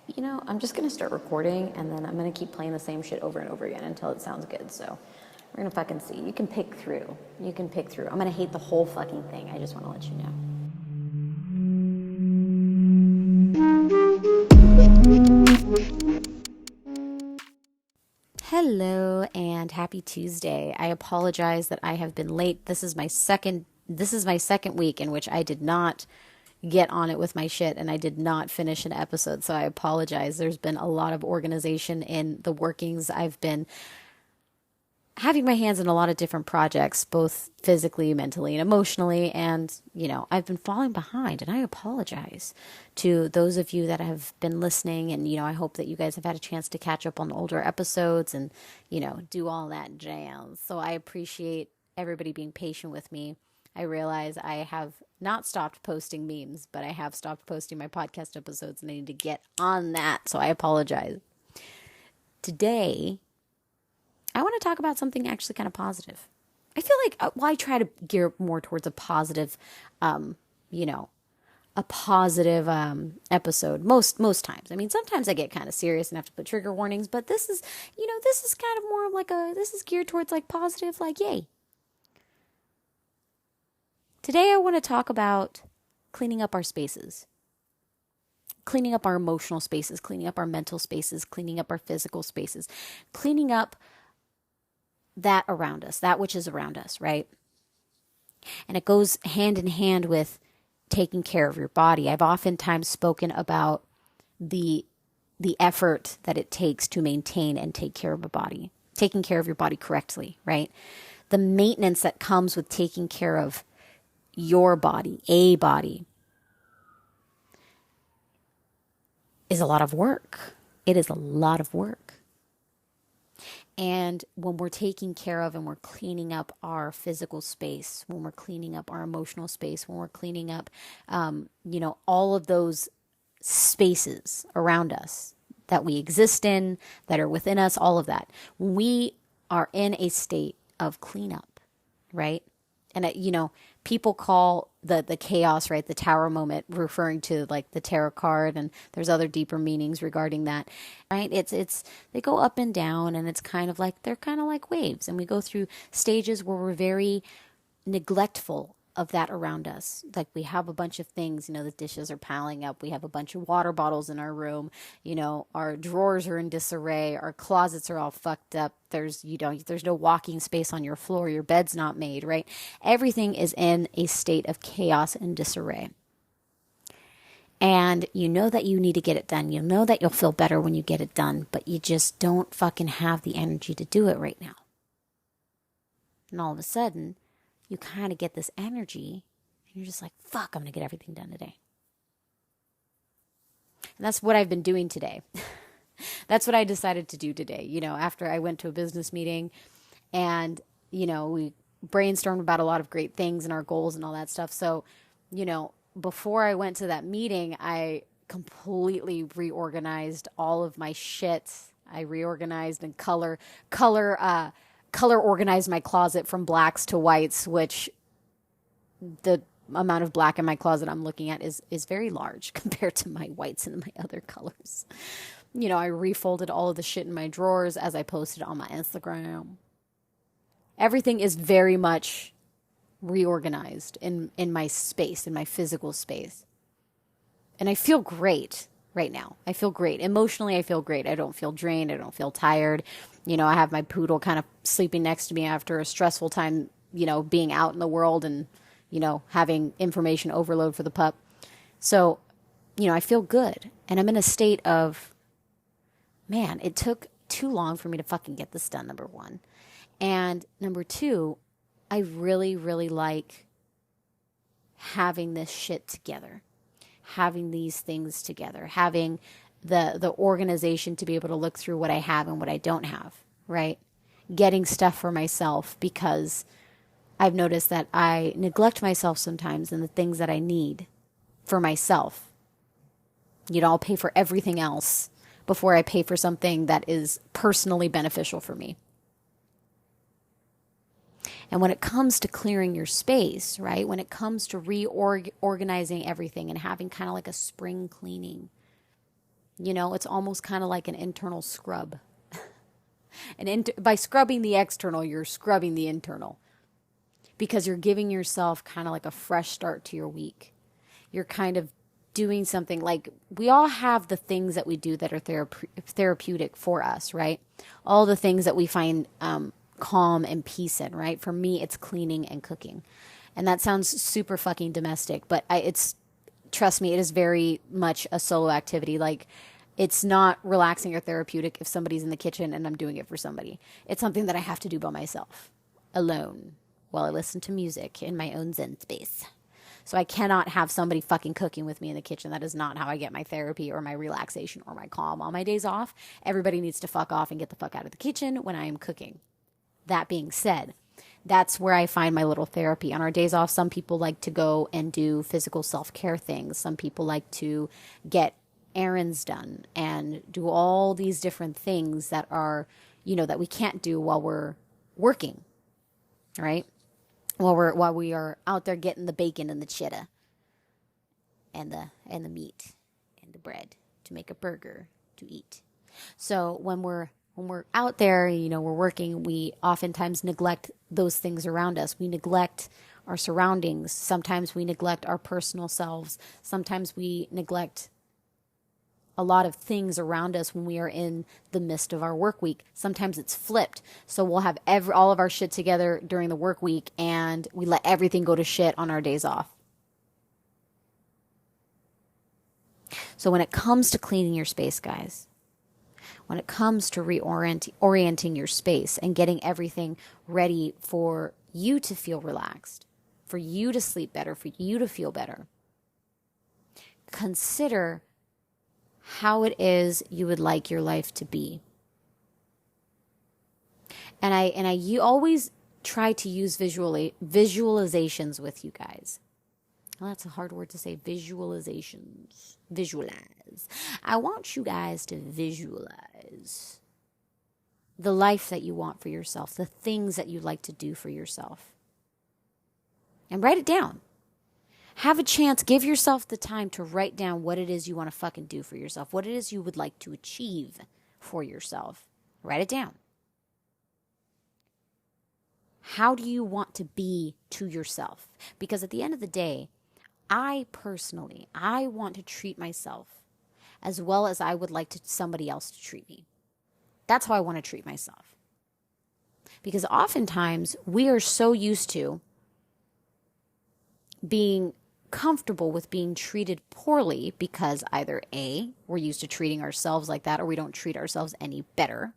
You know, I'm just gonna start recording and then I'm gonna keep playing the same shit over and over again until it sounds good. So we're gonna fucking see. You can pick through. You can pick through. I'm gonna hate the whole fucking thing. I just wanna let you know. Hello and happy Tuesday. I apologize that I have been late. This is my second week in which I did not get on it with my shit and I did not finish an episode. So I apologize. There's been a lot of organization in the workings. I've been having my hands in a lot of different projects, both physically, mentally, and emotionally. And, I've been falling behind and I apologize to those of you that have been listening. And, I hope that you guys have had a chance to catch up on older episodes and, do all that jazz. So I appreciate everybody being patient with me. I realize I have not stopped posting memes, but I have stopped posting my podcast episodes and I need to get on that. So I apologize. Today, I want to talk about something actually kind of positive. I feel like, I try to gear more towards a positive, episode most times. I mean, sometimes I get kind of serious and have to put trigger warnings, but this is kind of more like this is geared towards like positive, like yay. Today I want to talk about cleaning up our spaces. Cleaning up our emotional spaces, cleaning up our mental spaces, cleaning up our physical spaces, cleaning up that around us, that which is around us, right? And it goes hand in hand with taking care of your body. I've oftentimes spoken about the effort that it takes to maintain and take care of a body, taking care of your body correctly, right? The maintenance that comes with taking care of your body, a body, is a lot of work. It is a lot of work. And when we're taking care of and we're cleaning up our physical space, when we're cleaning up our emotional space, when we're cleaning up, all of those spaces around us that we exist in, that are within us, all of that, we are in a state of cleanup, right? And, people call the chaos, right, the tower moment, referring to like the tarot card, and there's other deeper meanings regarding that, right? It's they go up and down, and it's kind of like, they're kind of like waves, and we go through stages where we're very neglectful of that around us. Like we have a bunch of things, the dishes are piling up. We have a bunch of water bottles in our room. Our drawers are in disarray. Our closets are all fucked up. There's no walking space on your floor. Your bed's not made, right? Everything is in a state of chaos and disarray. And you know that you need to get it done. You know that you'll feel better when you get it done, but you just don't fucking have the energy to do it right now. And all of a sudden, you kind of get this energy and you're just like, fuck, I'm going to get everything done today. And that's what I've been doing today. That's what I decided to do today. After I went to a business meeting and, we brainstormed about a lot of great things and our goals and all that stuff. So, before I went to that meeting, I completely reorganized all of my shit. I reorganized and color organized my closet from blacks to whites, which the amount of black in my closet I'm looking at is very large compared to my whites and my other colors. I refolded all of the shit in my drawers as I posted on my Instagram. Everything is very much reorganized in my space, in my physical space. And I feel great right now. I feel great. Emotionally, I feel great. I don't feel drained. I don't feel tired. I have my poodle kind of sleeping next to me after a stressful time, being out in the world and, having information overload for the pup. So, I feel good. And I'm in a state of, man, it took too long for me to fucking get this done, number one. And number two, I really, really like having this shit together. Having these things together, having the organization to be able to look through what I have and what I don't have, right? Getting stuff for myself, because I've noticed that I neglect myself sometimes in the things that I need for myself. I'll pay for everything else before I pay for something that is personally beneficial for me. And when it comes to clearing your space, right, when it comes to reorganizing everything and having kind of like a spring cleaning, You know, it's almost kind of like an internal scrub. By scrubbing the external, you're scrubbing the internal because you're giving yourself kind of like a fresh start to your week. You're kind of doing something like we all have the things that we do that are therapeutic for us, right? All the things that we find calm and peace in, right? For me, it's cleaning and cooking. And that sounds super fucking domestic, but trust me, it is very much a solo activity. Like, it's not relaxing or therapeutic if somebody's in the kitchen and I'm doing it for somebody. It's something that I have to do by myself, alone, while I listen to music in my own Zen space. So I cannot have somebody fucking cooking with me in the kitchen. That is not how I get my therapy or my relaxation or my calm. On my days off, everybody needs to fuck off and get the fuck out of the kitchen when I am cooking. That being said, that's where I find my little therapy. On our days off, some people like to go and do physical self-care things. Some people like to get errands done and do all these different things that are, that we can't do while we're working, right? While we are out there getting the bacon and the cheddar and the meat and the bread to make a burger to eat. So when we're out there, we're working, we oftentimes neglect those things around us. We neglect our surroundings. Sometimes we neglect our personal selves. Sometimes we neglect a lot of things around us when we are in the midst of our work week. Sometimes it's flipped. So we'll have all of our shit together during the work week and we let everything go to shit on our days off. So when it comes to cleaning your space, guys, when it comes to orienting your space and getting everything ready for you to feel relaxed, for you to sleep better, for you to feel better, consider how it is you would like your life to be. And I always try to use visualizations with you guys. Well, that's a hard word to say. Visualizations. Visualize. I want you guys to visualize the life that you want for yourself, the things that you like to do for yourself. And write it down. Have a chance, give yourself the time to write down what it is you want to fucking do for yourself, what it is you would like to achieve for yourself. Write it down. How do you want to be to yourself? Because at the end of the day, I want to treat myself as well as I would like somebody else to treat me. That's how I want to treat myself. Because oftentimes we are so used to being comfortable with being treated poorly because either A, we're used to treating ourselves like that, or we don't treat ourselves any better,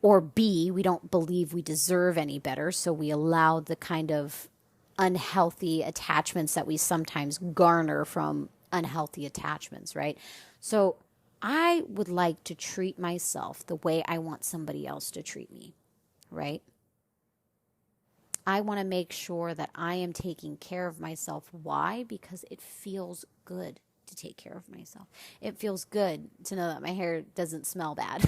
or B, we don't believe we deserve any better, so we allow the kind of unhealthy attachments that we sometimes garner from unhealthy attachments, right? So I would like to treat myself the way I want somebody else to treat me, right? I want to make sure that I am taking care of myself. Why? Because it feels good to take care of myself. It feels good to know that my hair doesn't smell bad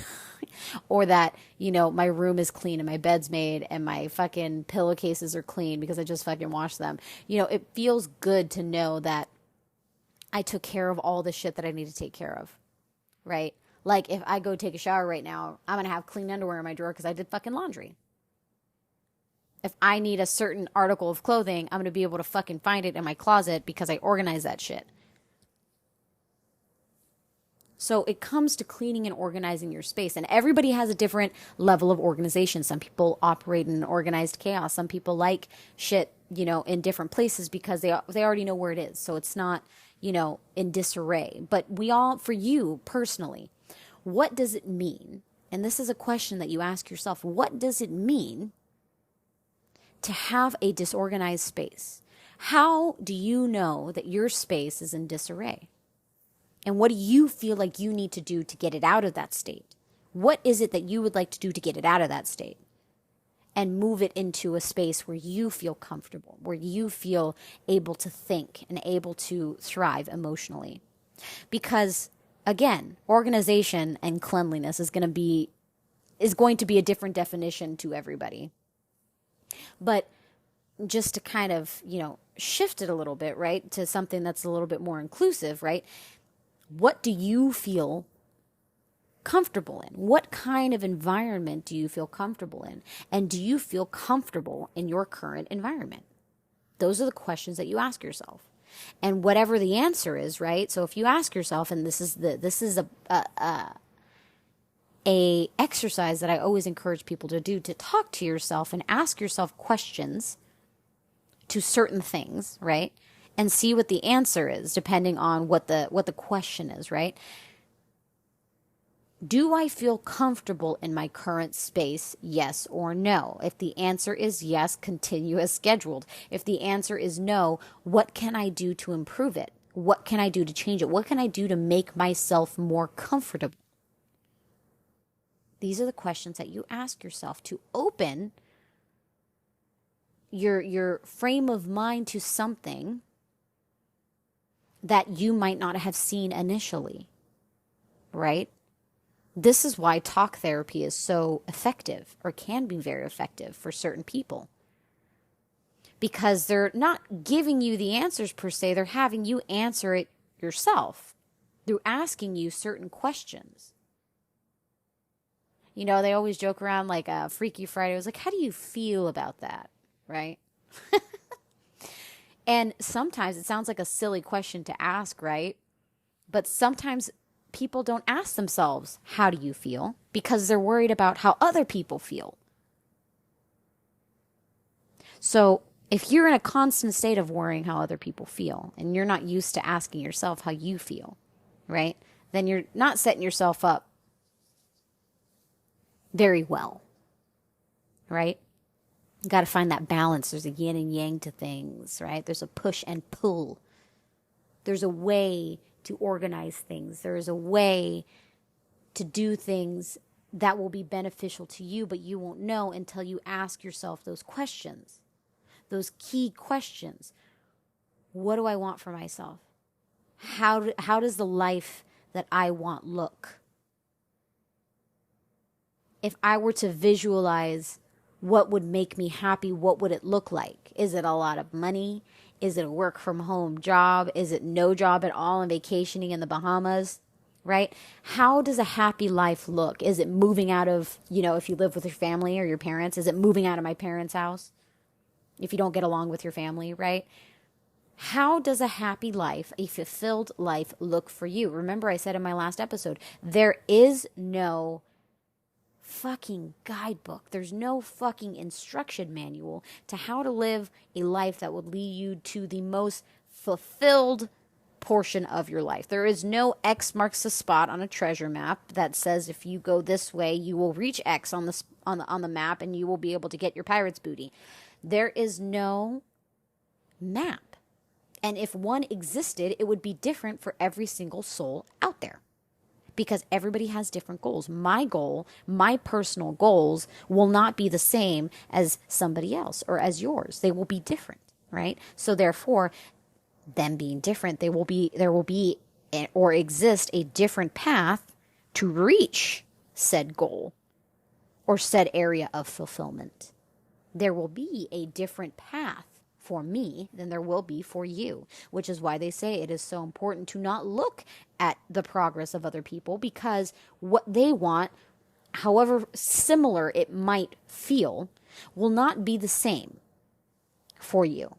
or that, my room is clean and my bed's made and my fucking pillowcases are clean because I just fucking washed them. It feels good to know that I took care of all the shit that I need to take care of, right? Like if I go take a shower right now, I'm going to have clean underwear in my drawer because I did fucking laundry. If I need a certain article of clothing, I'm going to be able to fucking find it in my closet because I organize that shit. So it comes to cleaning and organizing your space. And everybody has a different level of organization. Some people operate in organized chaos. Some people like shit, in different places because they already know where it is. So it's not, in disarray. But for you personally, what does it mean? And this is a question that you ask yourself. What does it mean to have a disorganized space? How do you know that your space is in disarray? And what do you feel like you need to do to get it out of that state? What is it that you would like to do to get it out of that state? And move it into a space where you feel comfortable, where you feel able to think and able to thrive emotionally. Because again, organization and cleanliness is going to be a different definition to everybody. But just to kind of, shift it a little bit, right, to something that's a little bit more inclusive, right? What do you feel comfortable in? What kind of environment do you feel comfortable in? And do you feel comfortable in your current environment? Those are the questions that you ask yourself. And whatever the answer is, right? So if you ask yourself, and this is a exercise that I always encourage people to do, to talk to yourself and ask yourself questions to certain things, right? And see what the answer is depending on what the question is, right? Do I feel comfortable in my current space? Yes or no? If the answer is yes, continue as scheduled. If the answer is no, what can I do to improve it? What can I do to change it? What can I do to make myself more comfortable? These are the questions that you ask yourself to open your frame of mind to something that you might not have seen initially, right? This is why talk therapy is so effective, or can be very effective for certain people. Because they're not giving you the answers per se, they're having you answer it yourself through asking you certain questions. You know, they always joke around like Freaky Friday. I was like, how do you feel about that? Right? And sometimes it sounds like a silly question to ask, right? But sometimes people don't ask themselves, how do you feel? Because they're worried about how other people feel. So if you're in a constant state of worrying how other people feel, and you're not used to asking yourself how you feel, right? Then you're not setting yourself up very well, right? You got to find that balance. There's a yin and yang to things, right? There's a push and pull. There's a way to organize things. There is a way to do things that will be beneficial to you, but you won't know until you ask yourself those questions, those key questions. What do I want for myself? How does the life that I want look? If I were to visualize what would make me happy, what would it look like? Is it a lot of money? Is it a work from home job? Is it no job at all and vacationing in the Bahamas? Right? How does a happy life look? Is it moving out of, if you live with your family or your parents, is it moving out of my parents' house? If you don't get along with your family, right? How does a happy life, a fulfilled life look for you? Remember I said in my last episode, there is no fucking guidebook. There's no fucking instruction manual to how to live a life that would lead you to the most fulfilled portion of your life. There is no X marks the spot on a treasure map that says if you go this way, you will reach X on the map and you will be able to get your pirate's booty. There is no map. And if one existed, it would be different for every single soul out there. Because everybody has different goals. My goal, my personal goals will not be the same as somebody else or as yours. They will be different, right? So therefore, them being different, there will be or exist a different path to reach said goal or said area of fulfillment. There will be a different path for me than there will be for you, which is why they say it is so important to not look at the progress of other people, because what they want, however similar it might feel, will not be the same for you.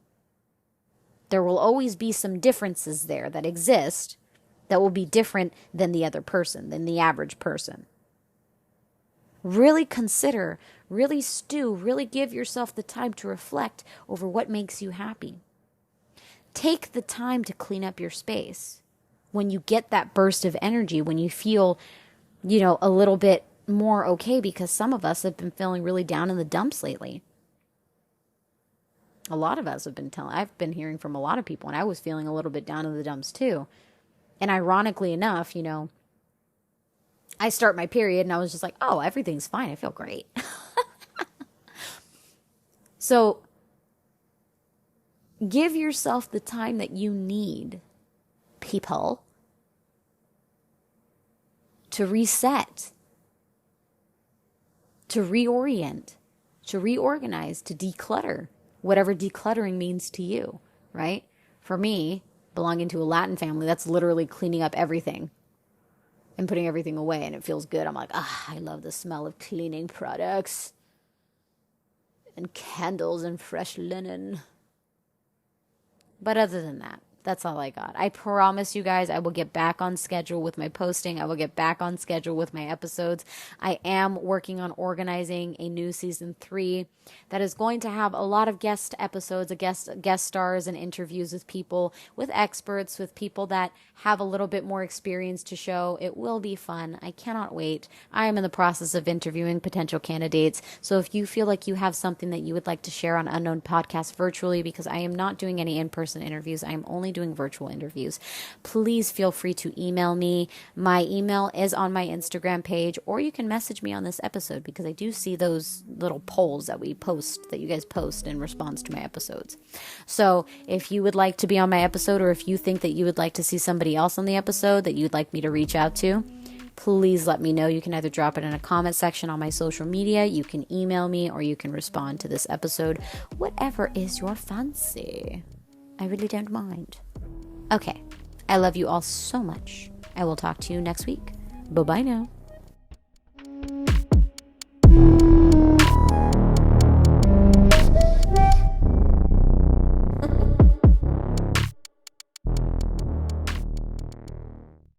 There will always be some differences there that exist that will be different than the other person, than the average person. Really consider, really stew, really give yourself the time to reflect over what makes you happy. Take the time to clean up your space. When you get that burst of energy, when you feel, a little bit more okay, because some of us have been feeling really down in the dumps lately. A lot of us I've been hearing from a lot of people, and I was feeling a little bit down in the dumps too. And ironically enough, I start my period and I was just like, oh, everything's fine. I feel great. So give yourself the time that you need, people, to reset, to reorient, to reorganize, to declutter, whatever decluttering means to you, right? For me, belonging to a Latin family, that's literally cleaning up everything and putting everything away, and it feels good. I'm like, I love the smell of cleaning products and candles and fresh linen. But other than that, that's all I got. I promise you guys I will get back on schedule with my posting. I will get back on schedule with my episodes. I am working on organizing a new season 3 that is going to have a lot of guest episodes, guest stars and interviews with people, with experts, with people that have a little bit more experience to show. It will be fun. I cannot wait. I am in the process of interviewing potential candidates. So if you feel like you have something that you would like to share on Unknown Podcast virtually, because I am not doing any in-person interviews, I am only doing virtual interviews, please feel free to email me. My email is on my Instagram page, or you can message me on this episode, because I do see those little polls that you guys post in response to my episodes. So if you would like to be on my episode, or if you think that you would like to see somebody else on the episode that you'd like me to reach out to, please let me know. You can either drop it in a comment section on my social media, you can email me, or you can respond to this episode. Whatever is your fancy. I really don't mind. Okay. I love you all so much. I will talk to you next week. Bye-bye now.